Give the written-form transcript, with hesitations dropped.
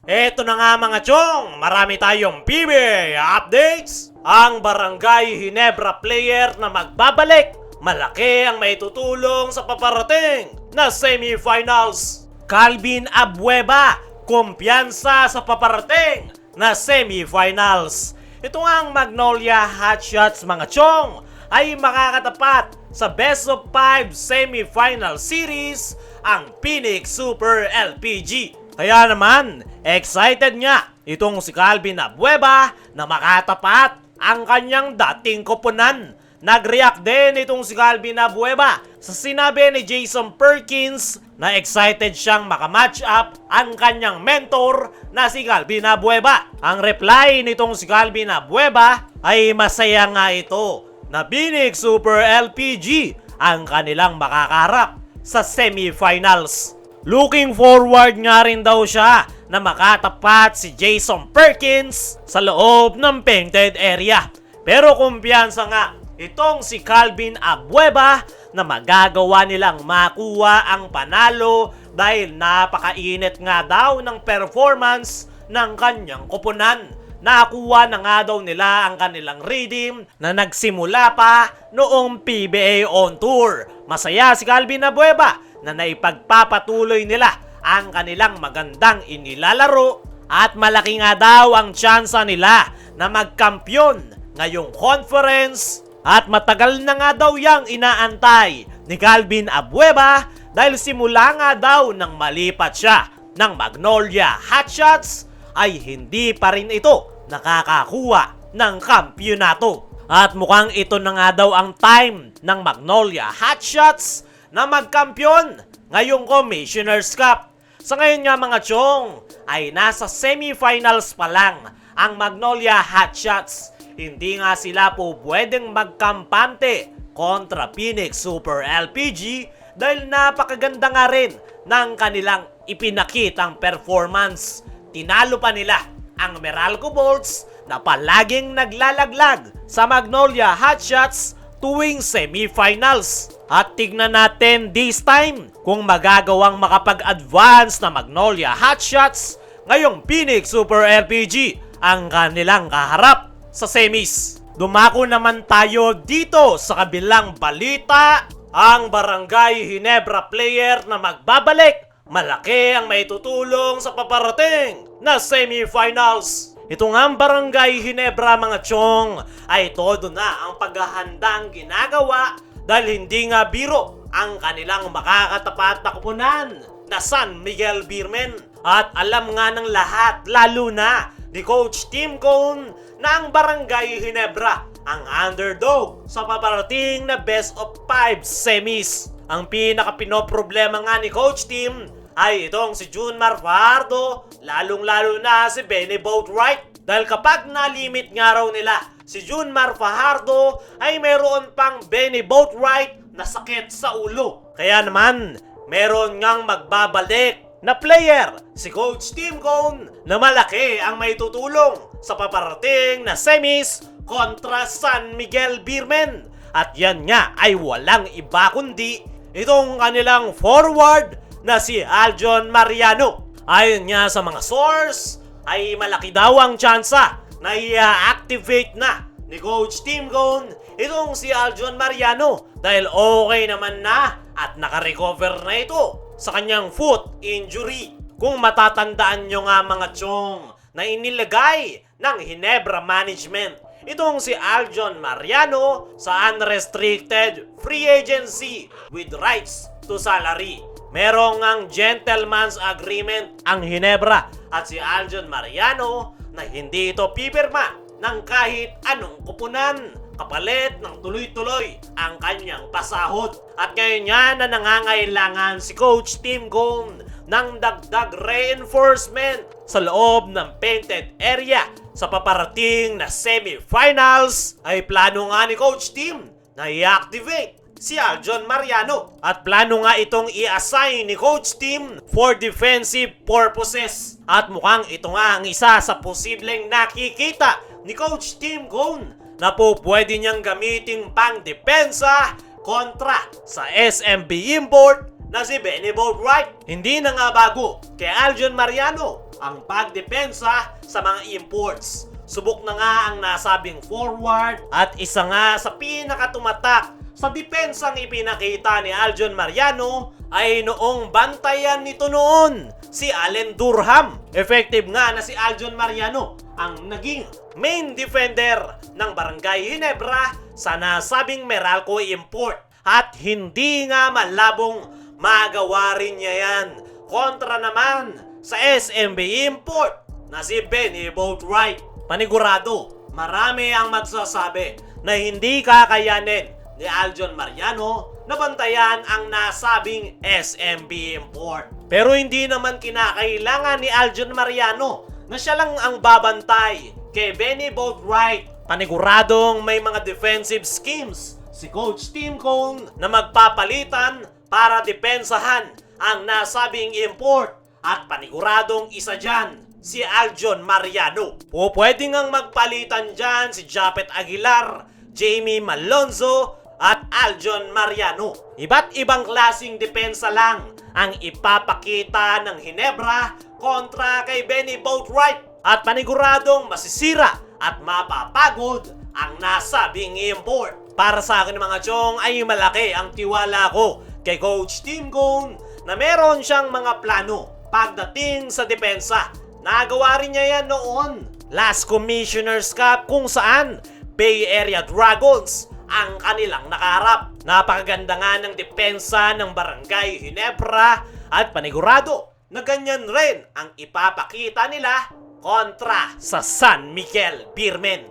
Eto na nga mga chong, marami tayong PBA updates. Ang Barangay Ginebra player na magbabalik, malaki ang maitutulong sa paparating na semifinals. Calvin Abueva, kumpiyansa sa paparating na semifinals. Ito nga ang Magnolia Hotshots mga chong ay makakatapat sa Best of 5 semifinal series ang Phoenix Super LPG. Kaya naman, excited nga itong si Calvin Abueva na makatapat ang kanyang dating koponan. Nag-react din itong si Calvin Abueva sa sinabi ni Jason Perkins na excited siyang makamatch up ang kanyang mentor na si Calvin Abueva. Ang reply nitong si Calvin Abueva ay masaya nga ito na Phoenix Super LPG ang kanilang makakaharap sa semifinals. Looking forward nga rin daw siya na makatapat si Jason Perkins sa loob ng painted area. Pero kumpiyansa nga itong si Calvin Abueva na magagawa nilang makuha ang panalo dahil napakainit nga daw ng performance ng kanyang koponan. Nakuha na nga daw nila ang kanilang redeem na nagsimula pa noong PBA on tour. Masaya si Calvin Abueva na naipagpapatuloy nila ang kanilang magandang inilalaro at malaki nga daw ang tsansa nila na magkampiyon ngayong conference at matagal na nga daw yang inaantay ni Calvin Abueva dahil simula nga daw nang malipat siya ng Magnolia Hotshots ay hindi pa rin ito nakakakuha ng kampyonato. At mukhang ito na nga daw ang time ng Magnolia Hotshots na magkampiyon ngayong Commissioner's Cup. Sa ngayon nga mga chong ay nasa semifinals pa lang ang Magnolia Hotshots. Hindi nga sila po pwedeng magkampante kontra Phoenix Super LPG dahil napakaganda nga rin ng kanilang ipinakitang performance. Tinalo pa nila ang Meralco Bolts na palaging naglalaglag sa Magnolia Hotshots tuwing semifinals. At tignan natin this time kung magagawang makapag-advance na Magnolia Hotshots ngayong Phoenix Super LPG ang kanilang kaharap sa semis. Dumako naman tayo dito sa kabilang balita. Ang Barangay Ginebra player na magbabalik, malaki ang maitutulong sa paparating na semifinals. Ito nga ang Barangay Ginebra mga chong ay todo na ang paghahandang ginagawa dahil hindi nga biro ang kanilang makakatapat na koponan na San Miguel Beermen. At alam nga ng lahat, lalo na ni Coach Tim Cone, na ang Barangay Ginebra ang underdog sa paparating na Best of 5 semis. Ang pinaka-pinoproblema nga ni Coach Tim ay itong si Junmar Fajardo, lalong-lalo na si Benny Boatwright. Dahil kapag na-limit nga raw nila si Junmar Fajardo ay meron pang Benny Boatwright na sakit sa ulo. Kaya naman, meron ngang magbabalik na player, si Coach Tim Cone, na malaki ang may tutulong sa paparating na semis kontra San Miguel Beermen. At yan nga ay walang iba kundi itong kanilang forward na si Aljon Mariano. Ayon nga sa mga source, ay malaki daw ang tsansa na i-activate na ni Coach Tim Cone itong si Aljon Mariano dahil okay naman na at nakarecover na ito sa kanyang foot injury. Kung matatandaan nyo nga mga chong na inilagay ng Ginebra Management itong si Aljon Mariano sa unrestricted free agency with rights to salary. Merong ang gentleman's agreement ang Ginebra at si Aljon Mariano na hindi ito pipirma ng kahit anong kupunan kapalit ng tuloy-tuloy ang kanyang pasahod. At ngayon nga na nangangailangan si Coach Tim Cone ng dagdag reinforcement sa loob ng painted area sa paparating na semifinals ay plano nga ni Coach Tim na i-activate si Aljon Mariano. At plano nga itong i-assign ni Coach Tim for defensive purposes. At mukhang ito nga ang isa sa posibleng nakikita ni Coach Tim Cone na po pwede niyang gamitin pang depensa kontra sa SMB import na si Benny Boatwright. Hindi na nga bago kay Aljon Mariano ang pagdepensa sa mga imports. Subok na nga ang nasabing forward at isa nga sa pinakatumatak sa depensang ipinakita ni Aljon Mariano ay noong bantayan nito noon si Allen Durham. Effective nga na si Aljon Mariano ang naging main defender ng Barangay Ginebra sa nasabing Meralco import. At hindi nga malabong magawa rin niya yan kontra naman sa SMB import na si Benny Boatwright. Panigurado, marami ang magsasabi na hindi kakayanin ni Aljon Mariano na bantayan ang nasabing SMB import. Pero hindi naman kinakailangan ni Aljon Mariano na siya lang ang babantay kay Benny Boatwright. Paniguradong may mga defensive schemes si Coach Tim Cone na magpapalitan para depensahan ang nasabing import. At paniguradong isa dyan si Aljon Mariano. O pwede ngang magpalitan dyan si Japet Aguilar, Jamie Malonzo at Aljon Mariano. Iba't ibang klaseng depensa lang ang ipapakita ng Ginebra kontra kay Benny Boatwright. At paniguradong masisira at mapapagod ang nasabing import. Para sa akin mga chong ay malaki ang tiwala ko kay Coach Tim Cone na meron siyang mga plano pagdating sa depensa. Nagawa rin niya yan noon last Commissioner's Cup kung saan Bay Area Dragons ang kanilang nakaharap. Napakaganda nga ng depensa ng Barangay Ginebra at panigurado na ganyan rin ang ipapakita nila kontra sa San Miguel Beermen.